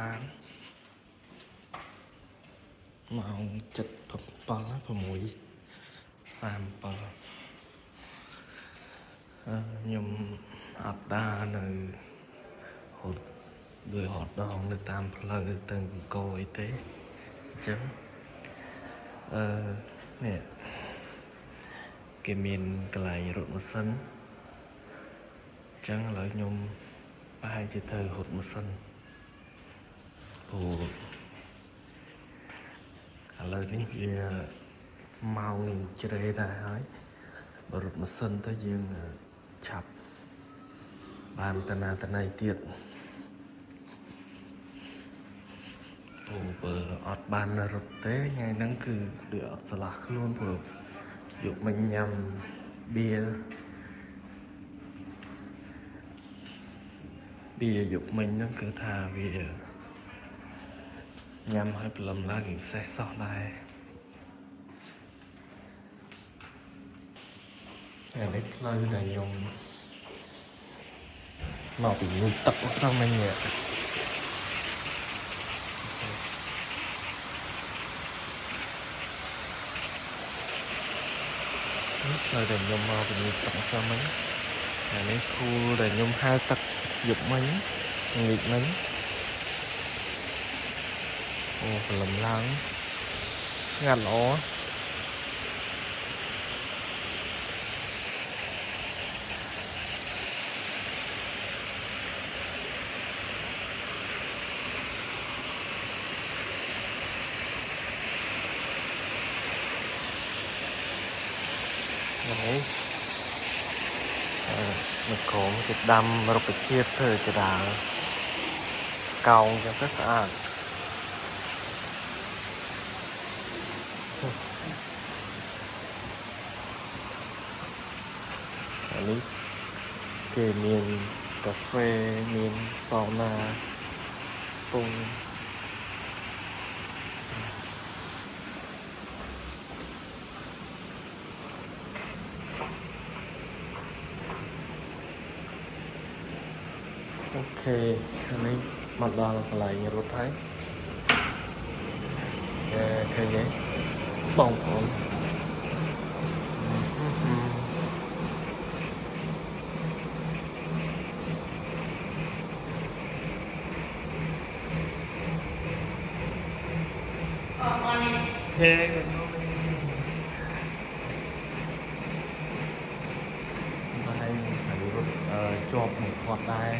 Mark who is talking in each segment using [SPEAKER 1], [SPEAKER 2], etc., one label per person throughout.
[SPEAKER 1] បានម៉ោង7:37 6:37ខ្ញុំអត់ដើរនៅហត់ដោយហត់ដងនៅតាមផ្លូវទៅអង្គរអីទេអញ្ចឹងនេះគេមានកន្លែងរត់ម៉ាស៊ីនអញ្ចឹងឥឡូវខ្ញុំប្រហែលជាត្រូវរត់ម៉ាស៊ីនព្រោះឥឡូវនេះវាម៉ោងនេះជ្រេដែរហើយបើរត់ម៉ាស៊ីនទៅយើងឆាប់បានតាណាតណៃទៀតព្រោះបើអត់បានរត់ទេថ្ងៃហ្នឹងគឺដូចអត់ស្លាស់ខ្លួនព្រោះយកមិញញ៉ាំបៀយកមិញហ្នឹងគឺថាវាញ៉ាំឲ្យព្រលឹមឡើងរៀងសេះសោះដែរអានេះផ្លូវដែលខ្ញុំមកពីងូទឹកអស់សោះមិញនេះផ្លូវដែលខ្ញុំមកពីងូទឹកអស់សោះមិញអានេះគូដែលខ្ញុំហៅទឹកយប់មិញងីកមិញអូព្រលឹមឡើងស្ងាត់ល្អនេះនៅក្រោមគេដាំរុក្ខជាតិធ្វើចដាលកោងចឹងទៅស្អាតអានេះគេមានកាហ្វេមានសោណាស្ពូនអូខេអានេះមកដល់កន្លែងរត់ហើយឃើញទេបងប្អូនហេបាយរត់ជាប់នឹងគាត់ដែរ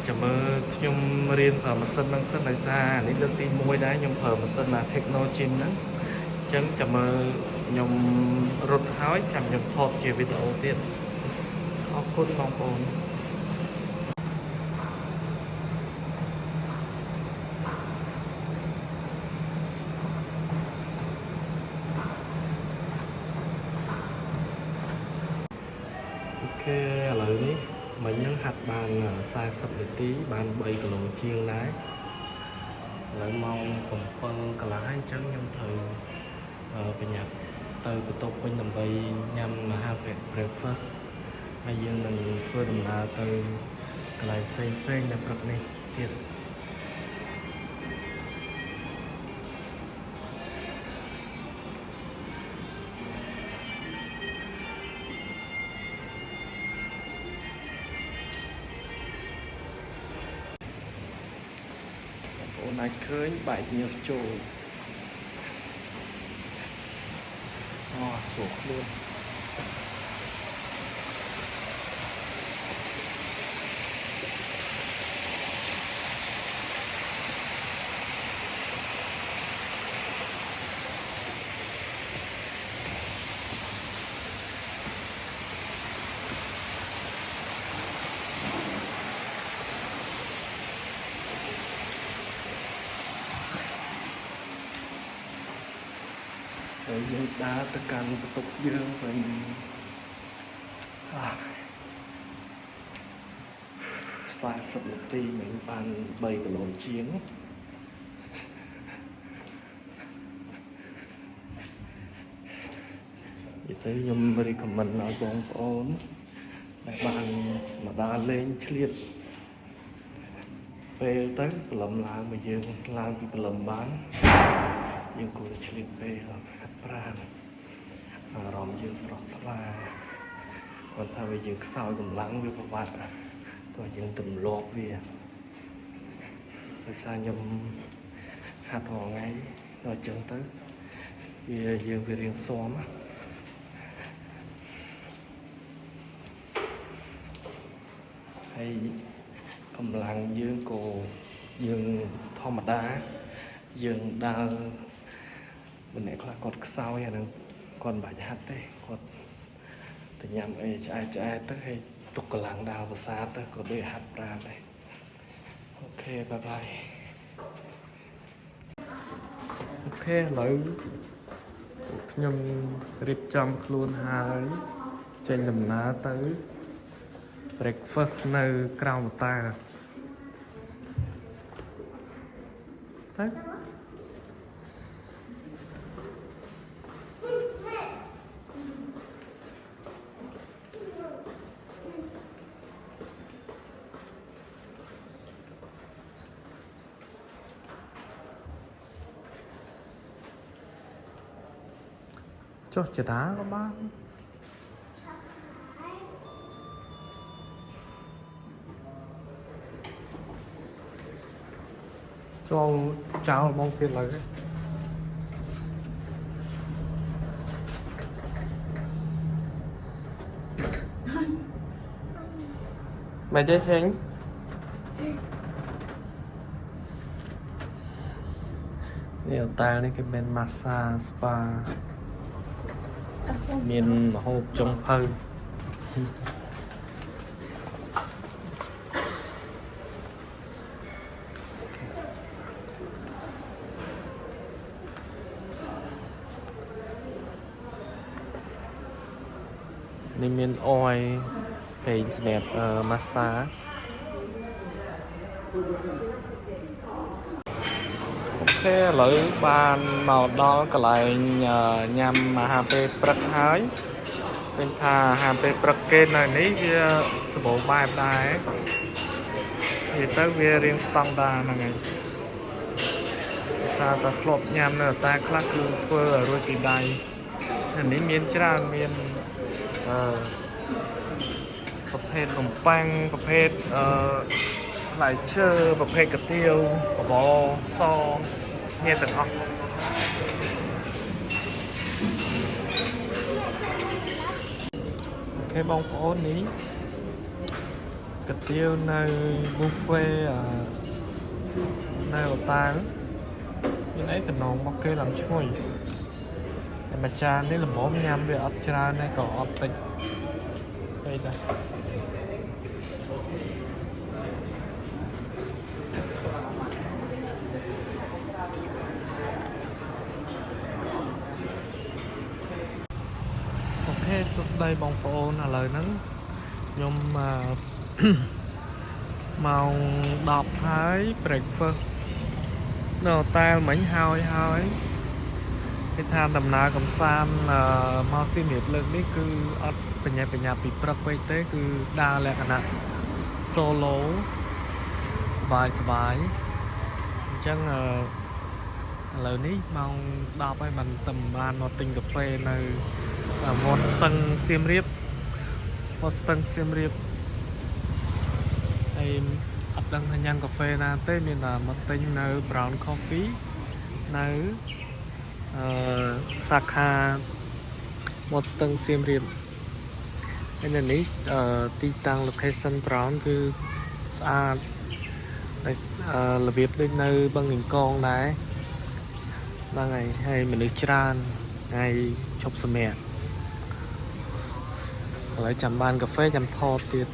[SPEAKER 1] ចាំមើលខ្ញុំរៀនប្រើម៉ាស៊ីនហ្នឹងសិនដោយសារនេះលើកទី1ដែរខ្ញុំប្រើម៉ាស៊ីន Techno Gym ហ្នឹងអញ្ចឹងចាំមើលខ្ញុំរត់ហើយចាំខ្ញុំថតជាវីដេអូទៀតអរគុណបងប្អូនអូខេឥឡូវនេះមិញហ្នឹងហាត់បាន40នាទីបាន3គីឡូជាងដែរឥឡូវម៉ោង7កន្លះហើយអញ្ចឹងខ្ញុំត្រូវប្រញាប់ទៅបន្ទប់វិញដើម្បីញ៉ាំអាហារ breakfast ហើយយើងនឹងធ្វើដំណើរទៅកន្លែងផ្សេងនៅព្រឹកនេះទៀតអូនអាចឃើញបែកញើសចូលស្រួលខ្លួនហើយយើងដើរទៅកាន់បន្ទប់យើងវិញ 40 នាទីមិញបាន3គីឡូជាងនិយាយទៅខ្ញុំ recommend ឲ្យបងប្អូនដែលបានមកដល់លេងឆ្លៀតពេលទៅព្រលឹមឡើងមកយើងឡើងពីព្រលឹមបានយើងគួរឆ្លៀតពេលហាត់ប្រាណអារម្មណ៍យើងស្រស់ថ្លាគាត់ថាវាយើងខ្សោយកម្លាំងវាពិបាកតោះយើងទម្លាប់វាដោយសារខ្ញុំហាត់រាល់ថ្ងៃដល់អញ្ចឹងទៅយើងវារៀងស៊ាំហើយកម្លាំងយើងក៏យើងធម្មតាយើងដើរម្នាក់ខ្លះគាត់ខ្សោយអាហ្នឹងគាត់មិនបាច់ហាត់ទេគាត់ទៅញ៉ាំអីឆ្អែតទៅហើយទុកកម្លាំងដើរភាសាទៅក៏ដូចហាត់ប្រាណដែរអូខេបាយបាយអូខេឥឡូវខ្ញុំរៀបចំខ្លួនហើយចេញដំណើរទៅ breakfast នៅក្រៅមតាទៅចុះចតាក៏បានចូលចោលបងទៀតឡើយមែនទេឆេងនេះតែនេះគេមានម៉ាស្សាស្ប៉ាមានម្ហូបចុងភៅនេះមានអយពេញសម្រាប់ម៉ាស្សាអូខេឥឡូវបានមកដល់កន្លែងញ៉ាំអាហារពេលព្រឹកហើយឃើញថាអាហារពេលព្រឹកគេនៅនេះវាសម្បូរបែបដែរនិយាយទៅវារៀងស្តង់ដារហ្នឹងហើយថាតែធ្លាប់ញ៉ាំនៅតែខ្លះគឺធ្វើឲ្យរួចពីដៃនេះមានច្រើនមានប្រភេទនំប៉័ងប្រភេទផ្លែឈើប្រភេទកាទៀវបបរសមានទាំងអស់អូខេបងប្អូននេះកាទៀវនៅ buffet នៅអូតាំងមានអីតំណងមកគេឡើងឈ្ងុយតែមួយចាននេះល្មមញ៉ាំវាអត់ច្រើនទេក៏អត់តិចពេកដែរអូខេសួស្តីបងប្អូនឥឡូវហ្នឹងខ្ញុំម៉ោង10ហើយ breakfast នៅតែមិញហើយគេថាដំណើរកំសាន្តមកសៀមរាបលើកនេះគឺអត់បញ្ញាពីព្រឹកពេកទេគឺដើរលក្ខណៈ solo សบายអញ្ចឹងឥឡូវនេះម៉ោង10ហើយបានមកទិញកាហ្វេនៅមាត់ស្ទឹងសៀមរាបហើយអត់ដឹងថាញ៉ាំកាហ្វេណាទេមានតែមកទិញនៅ brown coffee នៅសាខាមាត់ស្ទឹងសៀមរាបហើយនៅនេះទីតាំង location brown គឺស្អាតរបៀបដូចនៅបឹងលិង្គងដែរហ្នឹងហើយមនុស្សច្រើនថ្ងៃឈប់សម្រាកឥឡូវចាំបានកាហ្វេចាំថតទៀត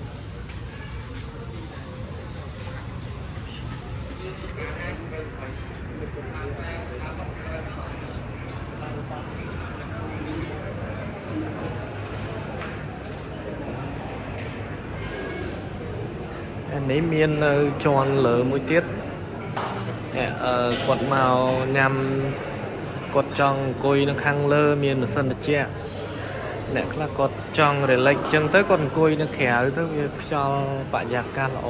[SPEAKER 1] ន នេះមាននៅជាន់លើមួយទៀតគាត់មកញ៉ាំគាត់ចង់អង្គុយនៅខាងលើមានម៉ាស៊ីនត្រជាក់អ្នកខ្លះគាត់ចង់ relax ចឹងទៅគាត់អង្គុយនៅក្រៅទៅវាខ្យល់បរិយាកាសល្អ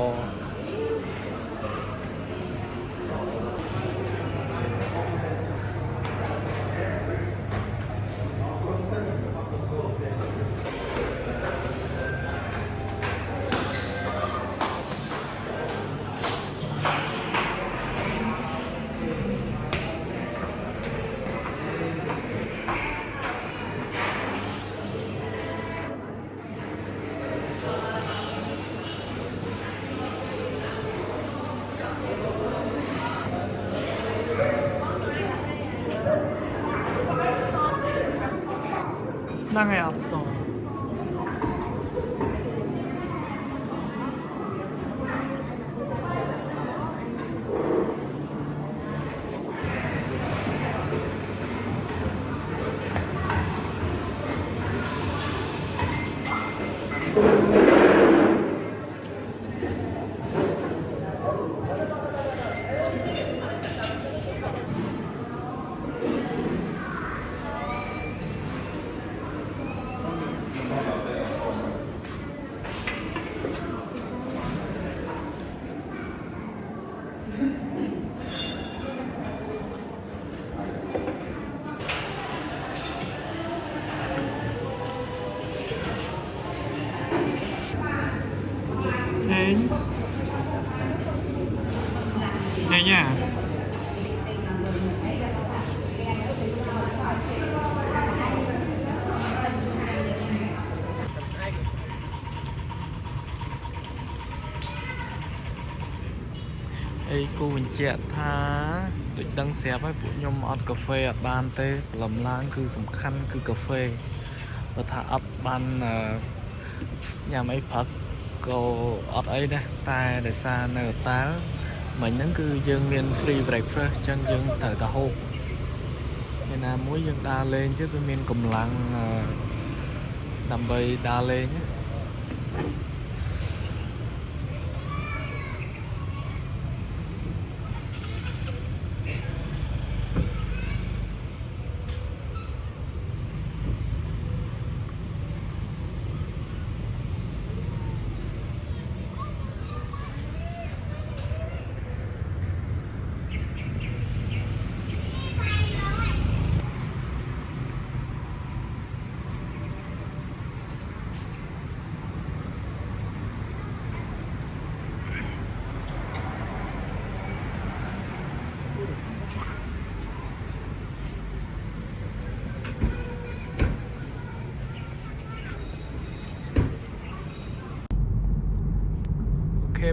[SPEAKER 1] ហ្នឹងហើយអត់ស្គាល់nha Ê cô mình chạy tha được đăng xe với phụ nhôm ọt cà phê ở ban tê lầm lan cứ sầm khăn cứ cà phê và thả ấp ban nhà máy Phật cô ọt ấy đây ta để xa nơi ta mình nó cứ dân miền free breakfast chân dân thời ta hô nên là mỗi dân đa lên chứ cái miền cùng lặng đầm bầy đa lên nhé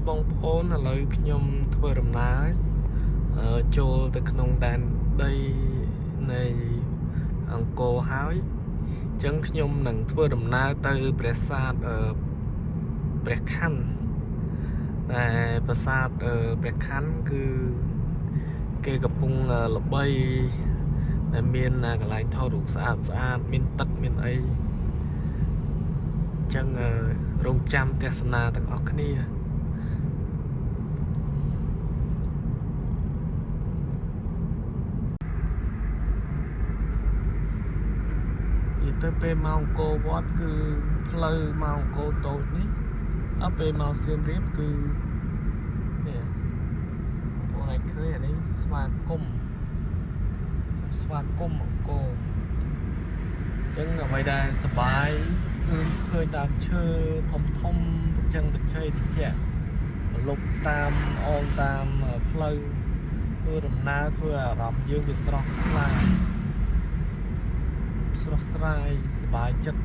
[SPEAKER 1] បងប្អូនឥឡូវខ្ញុំធ្វើដំណើរចូលទៅក្នុងដែនដីនៃអង្គរហើយអញ្ចឹងខ្ញុំនឹងធ្វើដំណើរទៅប្រាសាទព្រះខ័នតែប្រាសាទព្រះខ័នគឺគេកំពុងល្បីដែលមានកន្លែងថតរូបស្អាតមានទឹកមានអីអញ្ចឹងរងចាំទស្សនាទាំងអស់គ្នាទៅពេលមកអង្គរវត្តគឺផ្លូវមកអង្គរតូចនេះអត់ពេលមកសៀមរាបគឺនេះបងឯងឃើញអានេះស្វាគមន៍ស្វាគមន៍អង្គរអញ្ចឹងអ្វីដែលសបាយគឺឃើញដើមឈើធំធំអញ្ចឹងទឹកជ័យតិចលុបតាមអងតាមផ្លូវធ្វើដំណើរធ្វើអារម្មណ៍យើងវាស្រស់ថ្លាស្រស់ស្រាយសប្បាយចិត្ត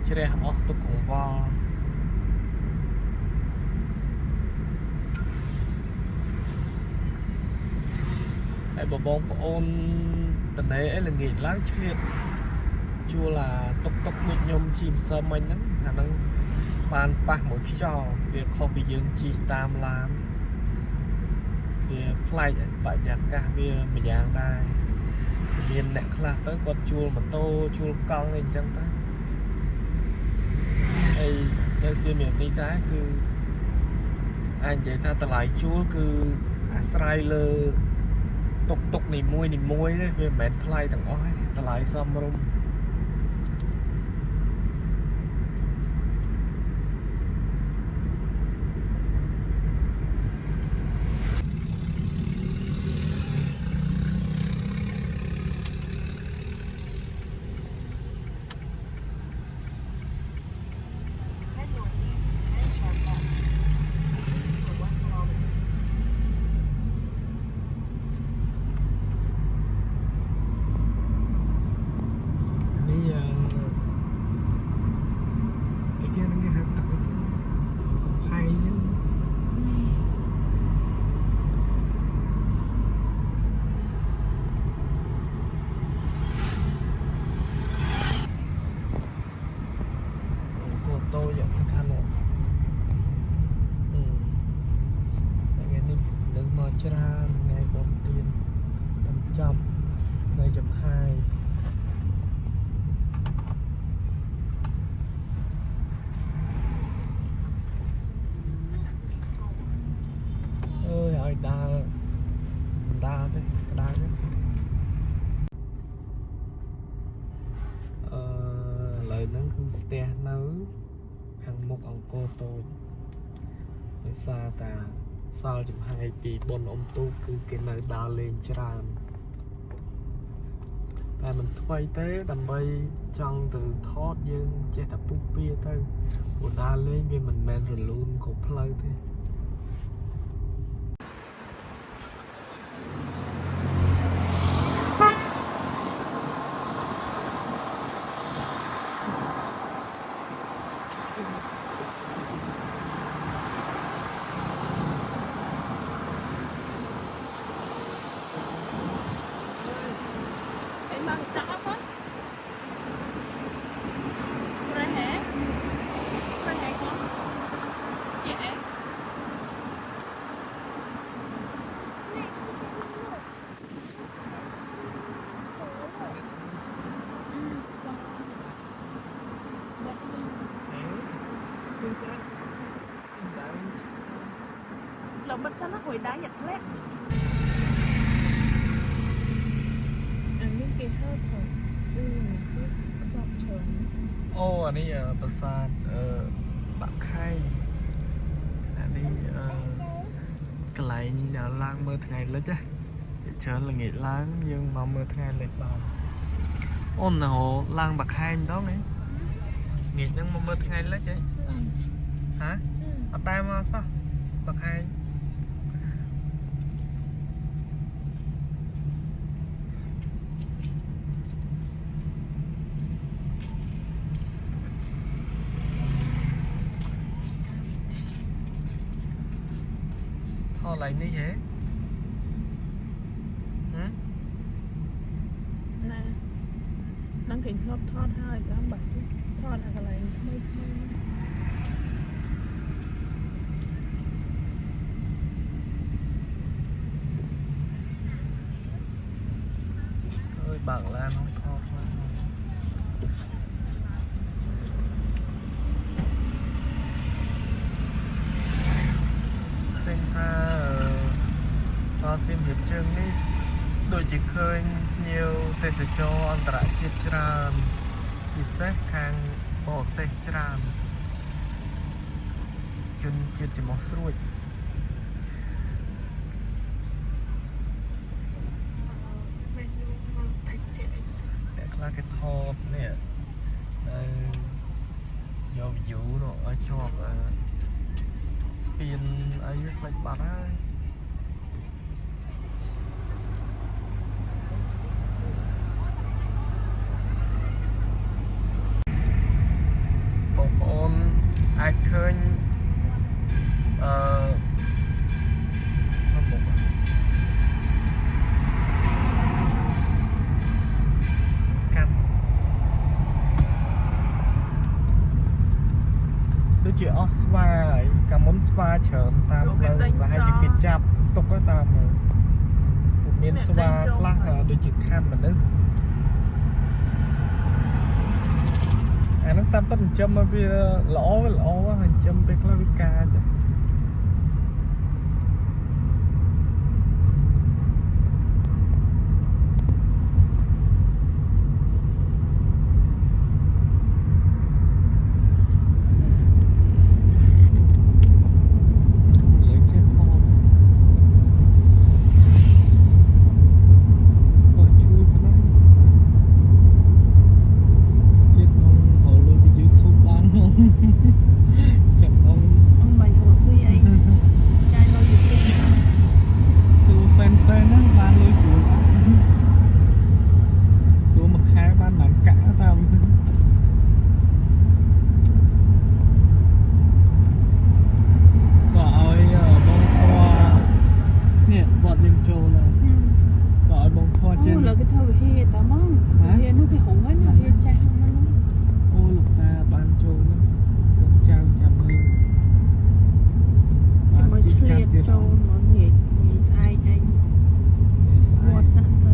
[SPEAKER 1] ជ្រះអស់ទុក្ខកង្វល់ហើយបងប្អូនតនេអីល្ងាចឡើងឆ្លៀតជួលតុកដូចខ្ញុំជិះម្សិលមិញហ្នឹងអាហ្នឹងបានប៉ះមួយខ្យល់វាខុសពីយើងជិះតាមឡានវាប្លែកបរិយាកាសវាម្យ៉ាងដែរមានអ្នកខ្លះទៅគាត់ជួលម៉ូតូជួលកង់អីចឹងទៅហើយនៅសៀមរាបនេះដែរគឺ anh vậy ta lại chúa cứ Israel tục tục này mui đấy về mệt thay thằng oi ta lại xong rồi tôi dẫn khăn rồi ngày này đừng mở ra ngày đầu tiên 800 ngày chấm 2 ơi hỏi đa thế đa đấy lời nó cứ ste nấu hàng một ông cô tôi để xa ta sao chụp hai vì bốn ông tu cứ cái nơi đa lên tràn tại mình quay tới đầm bay trong từ thoát dương che tập bút bia thôi một đa lên vì mình men rồi luôn cổ play thế
[SPEAKER 2] Mang chó quá. Đây hả? Đây hả con? Chị em. Lo bật cho nó hồi đá nhặt lét. Cái hơi thở khóc trời
[SPEAKER 1] ô anh ấy bờ sạt bạn khai anh ấy cái lại nhà lang mơ ngày lớn chứ chờ là nghỉ lang nhưng mà mơ ngày lên bàn ôn là hồ lang bạc hai đó này nghỉ nhưng mà mơ ngày lớn chứ hả ở đây mà sao bạc hai lại như thế
[SPEAKER 2] nè năng kính khớp thoát hai cái bảy thoát là cái này mới
[SPEAKER 1] ơi bằng lan không thoát quá khuyên ta xem hiệp chương đi đôi chỉ khơi nhiều tê sẽ cho anh ta chết tràn thì sẽ khang bỏ tê tràn chân chết chỉ một suối để là cái thọt nè do dụ nó ở cho spin ấy lại bắn ấy ai khơi cam đôi chị Osva ấy cả món spa chởn tam và hai chữ kịch chạp tục có tam một miền spa lắc đôi chị khăn mà nước nó tam tất châm mà vì lõ với lõ quá hình châm về clavica chứ
[SPEAKER 2] Ủa là cái thơ về hê tao mong hê nó cái hùng ấy nó hê cha nó
[SPEAKER 1] ô lục ta ban châu nó con trao chạm hơn
[SPEAKER 2] chỉ mới liệt trâu nó nhẹ nhẹ sai anh một sạ sơ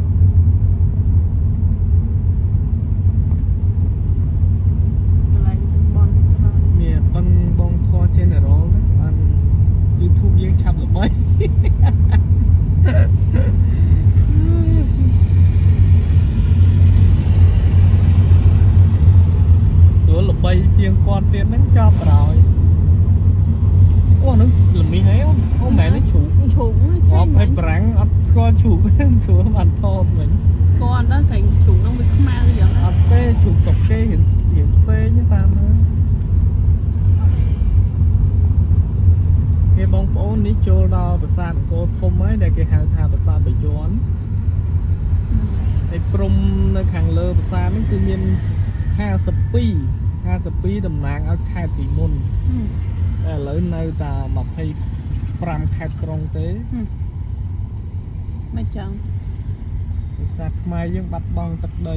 [SPEAKER 2] lại từng bon sao
[SPEAKER 1] mẹ băng bong thoa trên ở đó ban YouTube យើងឆាប់ល្បីស្រួលល្បីជាងគាត់ទៀតហ្នឹងចប់ក្រោយអូហ្នឹងល្មីហើយអូម៉ែនេះជ្រូក
[SPEAKER 2] chủ
[SPEAKER 1] អ
[SPEAKER 2] chơi
[SPEAKER 1] បឲ្យប្រាំងអត់ស្គាល់ជ្រូកស្រួលបានថតវិញ
[SPEAKER 2] con đó thì chủ nó bị mau vậy
[SPEAKER 1] អត់ទេជ្រូកស្រុកគេរៀងផ្សេងតាមហ្នឹងគេបងប្អូននេះចូលដល់ប្រាសាទអង្គរធំហើយដែលគេហៅថាប្រាសាទបាយ័នហើយព្រំនៅខាងលើប្រាសាទនេះគឺមាន52តំណាងឲ្យខេត្តពីមុនតែឥឡូវនៅតែ25ខេត្តក្រុងទេ
[SPEAKER 2] mày chẳng
[SPEAKER 1] ភាសាខ្មែរយើងបាត់បង់ទឹកដី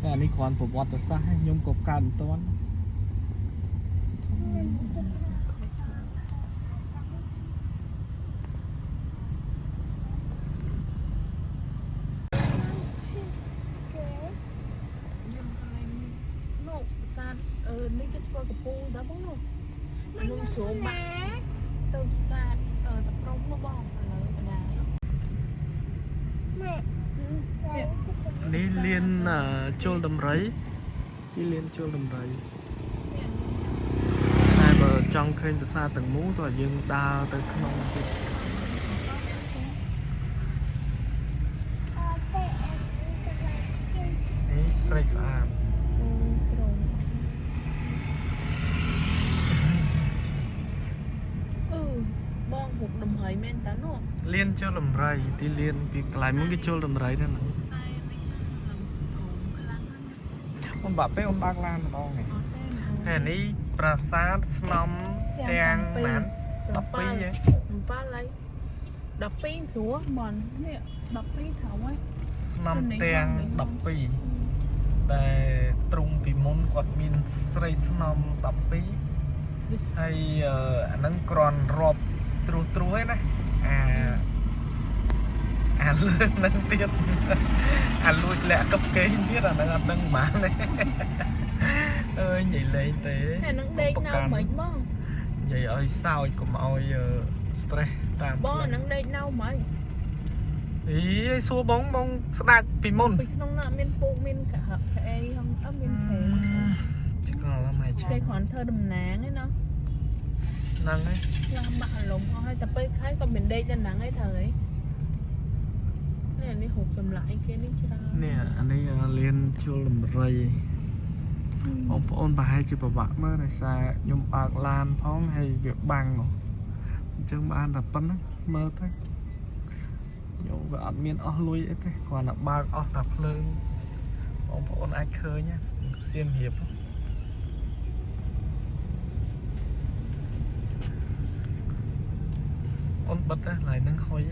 [SPEAKER 1] តែអានេះគ្រាន់ប្រវត្តិសាស្ត្រខ្ញុំក៏កើតមិនទាន់
[SPEAKER 2] នេះគេធ្វើកពូដល់បងនោះខ្ញុំស្រួលបាក់ទៅផ្សារតប្រំមកបងឥឡូវកណ្ដាល
[SPEAKER 1] នេះលៀនជលដំរីទីលៀនជលដំរីតែបើចង់ឃើញប្រាសាទទាំងមូលតើយើងដើរទៅក្នុងទៀតនេះស្រីស្អាត
[SPEAKER 2] đầm hời men tán nó
[SPEAKER 1] លៀនជលដំរីទីលៀនពីកន្លែងមួយគេជលដំរីហ្នឹងអូនបាក់ពេលអូនបើកឡានម្ដងនេះតែនេះប្រាសាទស្នំទាំងម៉ាន12ហ៎
[SPEAKER 2] ប៉ាឡៃ12ស្រួលមិននេះ12ថៅហ្នឹង
[SPEAKER 1] ស្នំទាំង12តែទ្រង់ពីមុនគាត់មានស្រីស្នំ12ហើយអាហ្នឹងគ្រាន់រាប់ត្រួសឯណាអាលឿននឹងទៀតអាលួចលាក់កឹបគេទៀតអាហ្នឹងអត់ដឹងបានទេអើយនិយាយលេងទេ
[SPEAKER 2] អាហ្នឹងដេកនៅមិនបង
[SPEAKER 1] និយាយឲ្យសោចកុំឲ្យ stress តាម
[SPEAKER 2] បងអាហ្នឹងដេកនៅមិន
[SPEAKER 1] អីសួរបងស្ដាច់ពីមុន
[SPEAKER 2] ពីក្នុងនោះមានពូកមានកហកអីហ្នឹងអត់មានខេ
[SPEAKER 1] ឆ្ងល់ម៉ែ
[SPEAKER 2] គេគ្រាន់ធ្វើតំណាងឯណា
[SPEAKER 1] ហ្នឹងហើយ
[SPEAKER 2] ឡាបាក់លំអស់ហើយតែពេលខែក៏មិនដេកដល់ហ្នឹងឯងត្រូវឯនេះហូបចម្លាក់គេនេះច្រើន
[SPEAKER 1] នេះអានេះលៀនជលដំរីបងប្អូនប្រហែលជាពិបាកមើលដោយសារខ្ញុំបើកឡានផងហើយវាបាំងអញ្ចឹងបានតែប៉ុណ្ណឹងមើលទៅខ្ញុំវាអត់មានអស់លុយអីទេគ្រាន់តែបើកអស់តែភ្លើងបងប្អូនអាចឃើញសៀមរៀបអូនបិទណាឡើយនឹងហុយ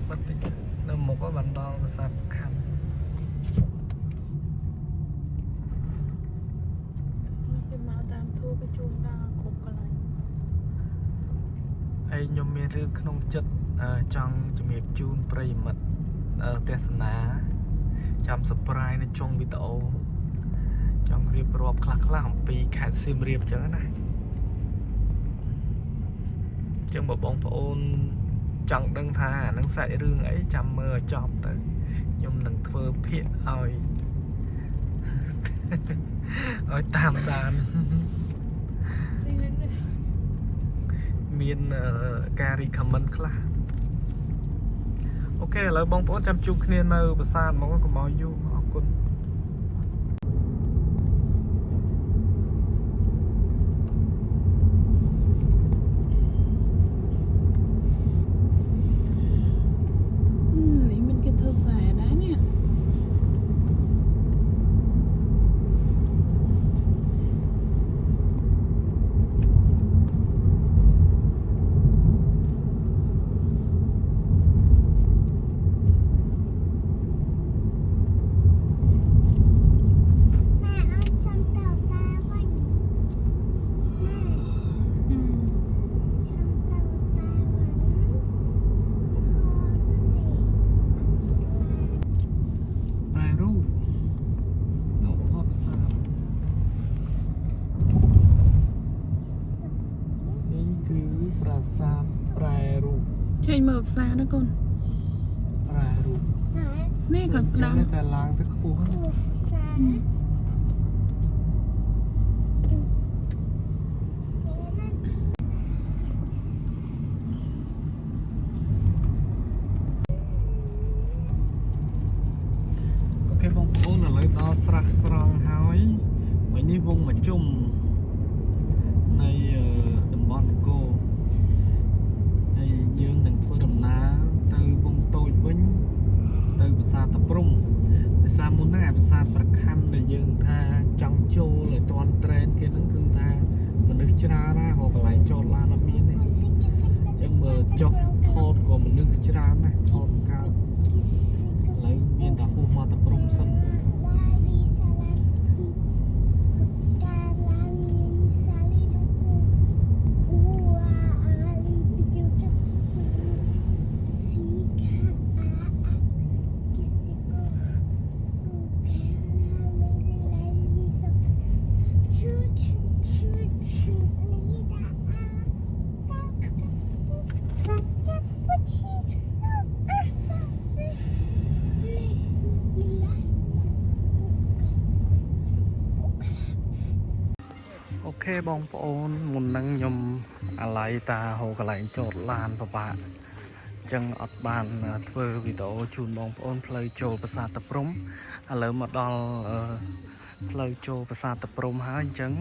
[SPEAKER 1] បិទតិចនៅមុខក៏បានដល់ភាសាសំខាន់
[SPEAKER 2] គេមកតាមធូរគេជូនដល់គ្រប់កន្លែង
[SPEAKER 1] ហើយខ្ញុំមានរឿងក្នុងចិត្តចង់ជំរាបជូនប្រិយមិត្តទេសនាចាំ surprise នៅចុងវីដេអូចង់រៀបរាប់ខ្លះអំពីខេត្តសៀមរាបអញ្ចឹងណាចឹងបងប្អូនចង់ដឹងថាអានឹងសាច់រឿងអីចាំមើលឲ្យចប់ទៅខ្ញុំនឹងធ្វើភាគឲ្យតាមដានមានការ recommend ខ្លះអូខេឥឡូវបងប្អូនចាំជួបគ្នានៅប្រាសាទហ្មងកុំឲ្យយូរអរគុណ
[SPEAKER 2] ចេញមើលផ្សារណាកូន
[SPEAKER 1] ប្រារូប
[SPEAKER 2] នេះគាត់ស្ដាំ
[SPEAKER 1] តែឡើងទៅខ្ពស់អូខេបងប្អូនឥឡូវដល់ស្រះស្រង់ហើយមិញនេះវងមកជុំនៃតំបន់អង្គរហើយយើងនឹងធ្វើដំណើរទៅវងតូចវិញទៅប្រាសាទតាព្រំដោយសារមុនហ្នឹងអាប្រាសាទប្រខ័ណ្ឌដែលយើងថាចង់ចូលឲ្យតាន់ត្រេនគេហ្នឹងគឺថាមនុស្សច្រើនណាស់ហៅកន្លែងចូលឡានអត់មានទេអញ្ចឹងមើលចុះថតក៏មនុស្សច្រើនណាស់ថតកើតឥឡូវមានតែហួសមកតាព្រំសិនអូខេបងប្អូនមុនហ្នឹងខ្ញុំអាឡ័យតាហៅកន្លែងចតឡានពិបាកអញ្ចឹងអត់បានធ្វើវីដេអូជូនបងប្អូនផ្លូវចូលប្រាសាទតាព្រំឥឡូវមកដល់ផ្លូវចូលប្រាសាទតាព្រំហើយអញ្ចឹង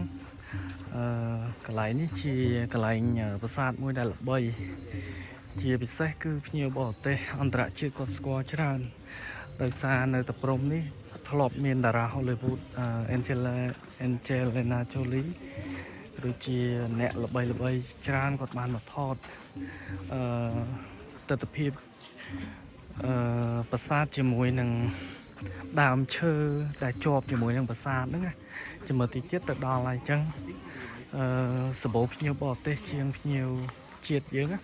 [SPEAKER 1] កន្លែងនេះជាកន្លែងប្រាសាទមួយដែលល្បីជាពិសេសគឺភ្ញៀវបរទេសអន្តរជាតិគាត់ស្គាល់ច្រើនដោយសារនៅតាព្រំនេះធ្លាប់មានតារា Hollywood Angelina Jolie ដូចជាអ្នកល្បីច្រើនគាត់បានមកថតទស្សនភាពប្រាសាទជាមួយនឹងដើមឈើដែលជាប់ជាមួយនឹងប្រាសាទហ្នឹងជាមួយទីទៀតទៅដល់ហើយអញ្ចឹងសម្បូរភ្ញៀវបរទេសជាងភ្ញៀវជាតិយើងណា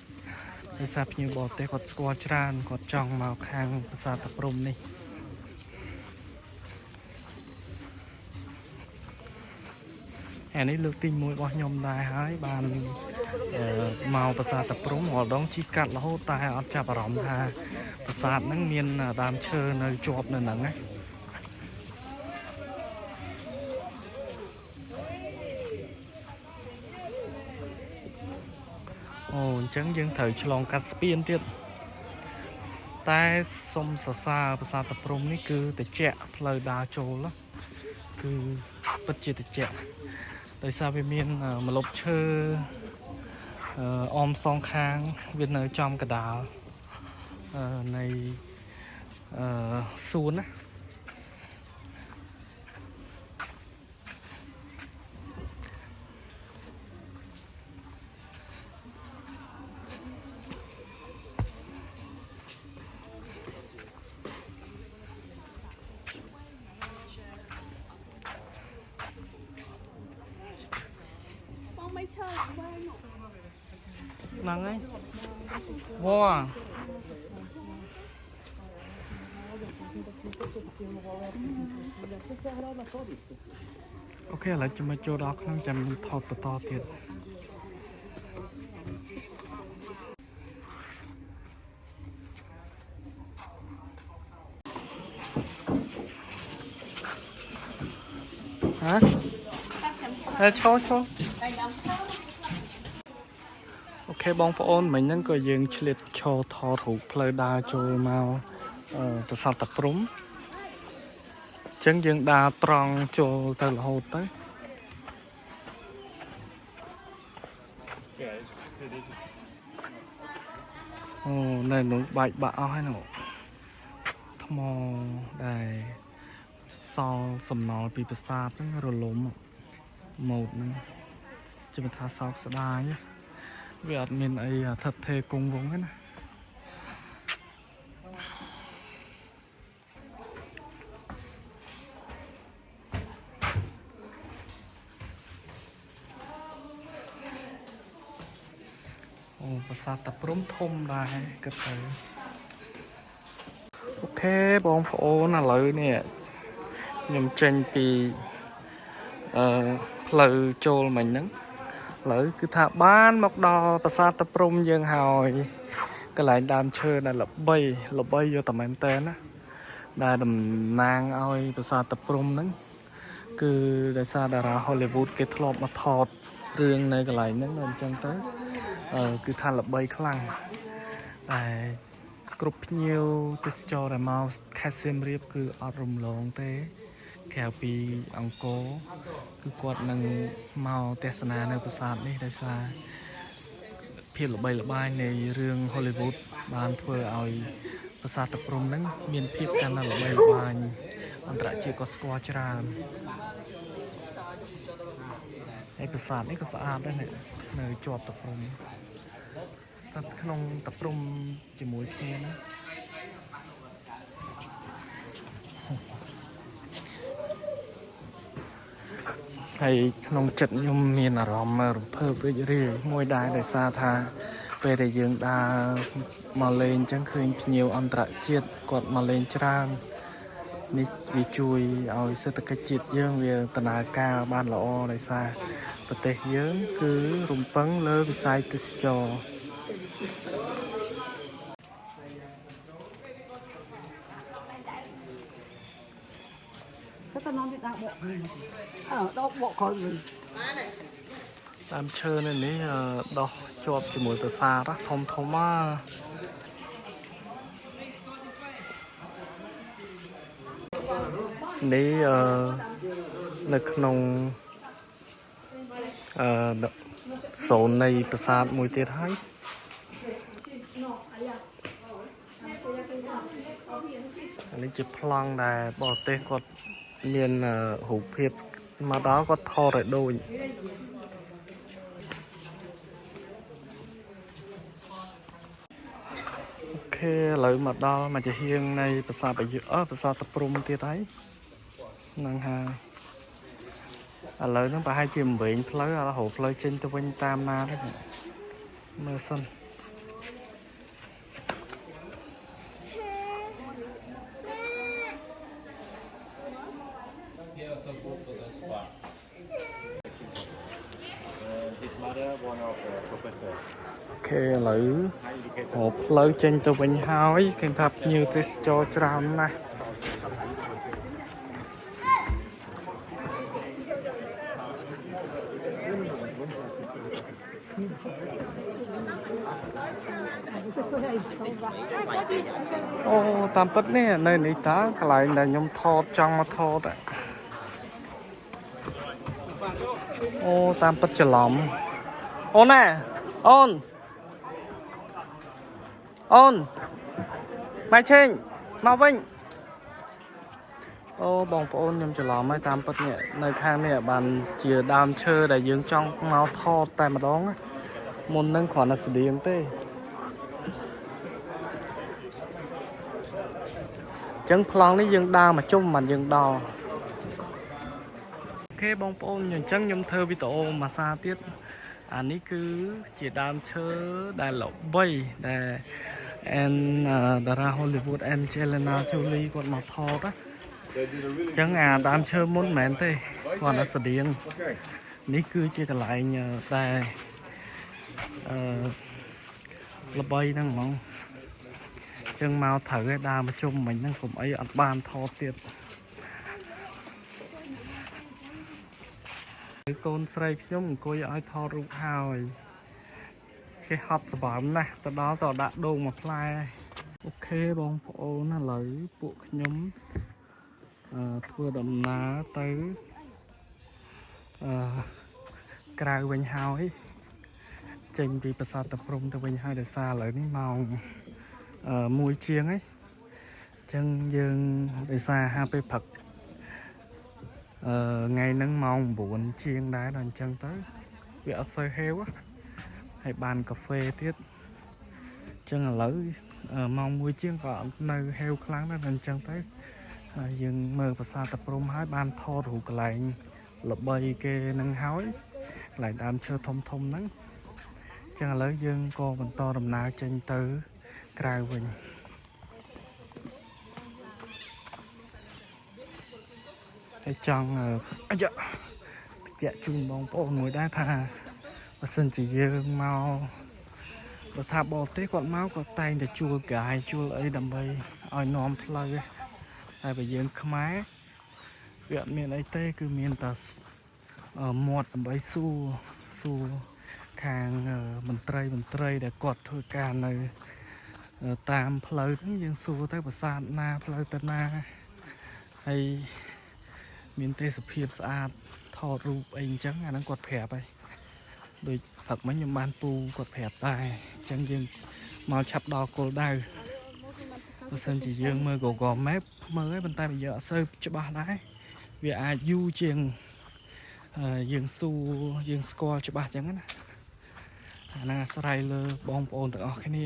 [SPEAKER 1] ដោយសារភ្ញៀវបរទេសគាត់ស្គាល់ច្រើនគាត់ចង់មកខាងប្រាសាទតាព្រំនេះអានេះលើកទី1របស់ខ្ញុំដែរហើយបានមកប្រាសាទតាព្រំម្ដងជីកាត់រហូតតែអត់ចាប់អារម្មណ៍ថាប្រាសាទហ្នឹងមានដើមឈើនៅជាប់នៅហ្នឹងណាអូអញ្ចឹងយើងត្រូវឆ្លងកាត់ស្ពានទៀតតែសុំសរសើរប្រាសាទតាព្រំនេះគឺត្រជាក់ផ្លូវដើរចូលគឺពិតជាត្រជាក់ដោយសារវាមានម្លប់ឈើអមសងខាងវានៅចំកណ្ដាលនៃសួនណាហ្នឹងហើយវ៉ាអូខេឥឡូវចាំមកចូលដល់ក្នុងចាំថតបន្តទៀតហ៎ឈរអូខេបងប្អូនមិញហ្នឹងក៏យើងឆ្លៀតឈរថតរូបផ្លូវដើរចូលមកប្រាសាទតាព្រំអញ្ចឹងយើងដើរត្រង់ចូលទៅរហូតទៅអូនៅនោះបែកបាក់អស់ហើយនោះថ្មដែលសល់សំណល់ពីប្រាសាទហ្នឹងរលំម៉ូតហ្នឹងជាមិនថាសោកស្ដាយវាអត់មានអីថិតថេរគង់វង្សទេណាអូប្រាសាទតាព្រំធំដែរគិតទៅអូខេបងប្អូនឥឡូវនេះខ្ញុំចេញពីផ្លូវចូលមិញហ្នឹងឥឡូវគឺថាបានមកដល់ប្រាសាទតាព្រំយើងហើយក cái lại đam chơi là lập bay vô tầm anh tên á đà đầm nang oiภาษา tập trung ហ្នឹងគឺដោយសារតារា Hollywood គេធ្លាប់មកថតរឿងនៅកន្លែងហ្នឹងអញ្ចឹងទៅគឺថាល្បីខ្លាំងតែគ្រប់ភ្ញៀវទេសចរដែលមកខេត្តសៀមរាបគឺអត់រំលងទេក្រៅពីអង្គរគឺគាត់នឹងមកទេសនានៅប្រាសាទនេះដោយសារភាពល្បីល្បាញនៃរឿង Hollywood បានធ្វើឲ្យប្រាសាទតាព្រំហ្នឹងមានភាពកាន់តែល្បីល្បាញអន្តរជាតិក៏ស្គាល់ច្រើនហើយប្រាសាទនេះក៏ស្អាតដែរនៅជាប់តាព្រំស្ថិតក្នុងតាព្រំជាមួយគ្នាណាហើយក្នុងចិត្តខ្ញុំមានអារម្មណ៍រំភើបរីករាយមួយដែរដោយសារថាពេលដែលយើងដើរមកលេងអញ្ចឹងឃើញភ្ញៀវអន្តរជាតិគាត់មកលេងច្រើននេះវាជួយឲ្យសេដ្ឋកិច្ចជាតិយើងវាដំណើរការបានល្អដោយសារប្រទេសយើងគឺរំពឹងលើវិស័យទេសចរណ៍តាមឈើនៅនេះដោះជាប់ជាមួយប្រាសាទធំនេះនៅក្នុងសូននៃប្រាសាទមួយទៀតហើយនេះជាប្លង់ដែលបរទេសគាត់មានរូបភាពមកដល់គាត់ថតឲ្យដូចអូខេឥឡូវមកដល់មកជាហៀងនៃប្រាសាទប្រាសាទតាព្រំទៀតហើយហ្នឹងហើយឥឡូវហ្នឹងប្រហែលជាវែងផ្លូវរហូតផ្លូវចេញទៅវិញតាមណាទេមើលសិនអូខេឥឡូវផ្លូវចេញទៅវិញហើយឃើញថាភ្ញៀវទេសចរច្រើនណាស់អូតាមពិតនេះនៅនេះតើកន្លែងដែលខ្ញុំថតចង់មកថតអូតាមពិតច្រឡំអូនណាអូនម៉ែឆេងមកវិញអូបងប្អូនខ្ញុំច្រឡំហើយតាមពិតនេះនៅខាងនេះបានជាដើមឈើដែលយើងចង់មកថតតែម្ដងមុននឹងគ្រាន់តែស្តៀងទេចឹងប្លង់នេះយើងដើរមកជុំមិនយើងដល់អូខេបងប្អូនអញ្ចឹងខ្ញុំធ្វើវីដេអូមួយសារទៀតអានេះគឺជាដើមឈើដែលល្បីដែលតារា Hollywood Angelina Jolie គាត់មកថតណាអញ្ចឹងអាដើមឈើមុនមិនមែនទេគាត់តែស្តៀងនេះគឺជាកន្លែងដែលល្បីហ្នឹងហ្មងចឹងមកត្រូវឲ្យដើរមកជុំមិញហ្នឹងកុំអីអត់បានថតទៀតកូនស្រីខ្ញុំអង្គុយឲ្យថតរូបហើយគេហត់សម្បើមណាស់ទៅដល់ទៅដាក់ដូងមួយផ្លែអូខេបងប្អូនឥឡូវពួកខ្ញុំធ្វើដំណើរទៅក្រៅវិញហើយចេញពីប្រាសាទតាព្រំទៅវិញហើយដោយសារឥឡូវនេះម៉ោង1 ជាងហើយអញ្ចឹងយើងដោយសារហាពេលព្រឹកថ្ងៃហ្នឹងម៉ោង9 ជាងដែរដល់អញ្ចឹងទៅវាអត់សូវហេវហើយបានកាហ្វេទៀតអញ្ចឹងឥឡូវម៉ោង1 ជាងក៏នៅហេវខ្លាំងដែរដល់អញ្ចឹងទៅយើងមើលប្រាសាទតាព្រំហើយបានថតរូបកន្លែងល្បីគេនឹងហើយកន្លែងដើមឈើធំហ្នឹងអញ្ចឹងឥឡូវយើងក៏បន្តដំណើរចេញទៅក្រៅវិញហើយចង់បញ្ជាក់ជូនបងប្អូនមួយដែរថាបើសិនជាយើងមក ថាបរទេសគាត់មកគាត់តែងតែជួលកាយជួលអីដើម្បីឲ្យនាំផ្លូវតែបើយើងខ្មែរវាអត់មានអីទេគឺមានតែមាត់ដើម្បីសួរខាងមន្ត្រីដែលគាត់ធ្វើការនៅតាមផ្លូវហ្នឹងយើងសួរទៅប្រាសាទណាផ្លូវទៅណាហើយមានទេសភាពស្អាតថតរូបអីអញ្ចឹងអាហ្នឹងគាត់ប្រាប់ហើយដូចផឹកមិញខ្ញុំបានពូគាត់ប្រាប់តែអញ្ចឹងយើងមកឆាប់ដល់គោលដៅបើសិនជាយើងមើល Google Map មើលហើយប៉ុន្តែវាយើងអត់សូវច្បាស់ដែរវាអាចយូរជាងយើងសួរយើងស្គាល់ច្បាស់អញ្ចឹងណាអាហ្នឹងអាស្រ័យលើបងប្អូនទាំងអស់គ្នា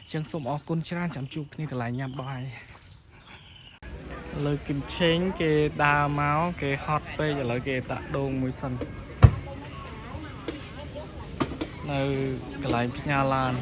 [SPEAKER 1] អញ្ចឹងសូមអរគុណច្រើនចាំជួបគ្នាកន្លែងញ៉ាំបាយលើគឹមឆេងគេដើរមកគេហត់ពេកឥឡូវគេតាក់ដូងមួយសិននៅកន្លែងផ្ញើឡាន